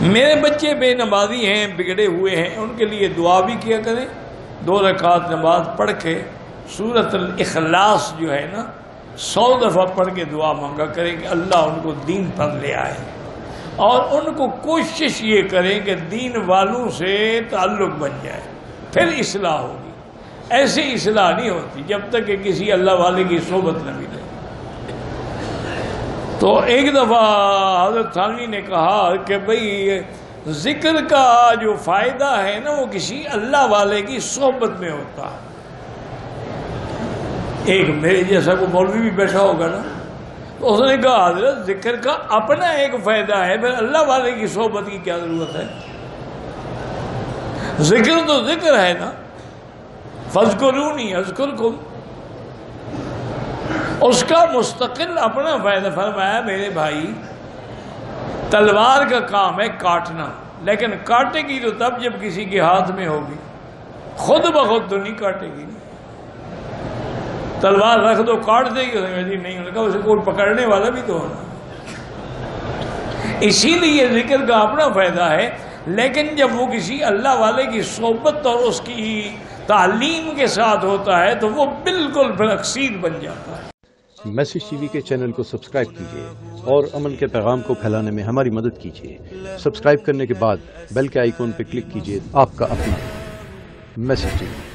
میرے بچے بے نمازی ہیں، بگڑے ہوئے ہیں، ان کے لیے دعا بھی کیا کریں، 2 رکعت نماز پڑھ کے سورۃ الاخلاص جو ہے نا 100 دفعہ پڑھ کے دعا مانگا کریں کہ اللہ ان کو دین پر لے آئے، اور ان کو کوشش یہ کریں کہ دین والوں سے تعلق بن جائے، پھر اصلاح ہوگی۔ ایسی اصلاح نہیں ہوتی جب تک کہ کسی اللہ والے کی صحبت نہ ملے۔ تو ایک دفعہ حضرت تھانوی نے کہا کہ بھئی ذکر کا جو فائدہ ہے نا وہ کسی اللہ والے کی صحبت میں ہوتا ہے۔ ایک میرے جیسا کو مولوی بھی بیٹھا ہوگا نا، تو اس نے کہا حضرت ذکر کا اپنا ایک فائدہ ہے، پھر اللہ والے کی صحبت کی کیا ضرورت ہے؟ ذکر تو ذکر ہے نا، فاذکرونی اذکرکم، اس کا مستقل اپنا فائدہ۔ فرمایا میرے بھائی تلوار کا کام ہے کاٹنا، لیکن کاٹے گی تو تب جب کسی کے ہاتھ میں ہوگی، خود بخود تو نہیں کاٹے گی۔ تلوار رکھ دو کاٹ دے گی، جی نہیں ہونے کا، اسے کوئی پکڑنے والا بھی تو ہونا۔ اسی لیے ذکر کا اپنا فائدہ ہے، لیکن جب وہ کسی اللہ والے کی صحبت اور اس کی تعلیم کے ساتھ ہوتا ہے تو وہ بالکل پھر اکسیر بن جاتا ہے۔ میسج ٹی وی کے چینل کو سبسکرائب کیجیے اور امن کے پیغام کو پھیلانے میں ہماری مدد کیجیے۔ سبسکرائب کرنے کے بعد بیل کے آئیکن پر کلک کیجیے۔ آپ کا اپنا میسج ٹی وی۔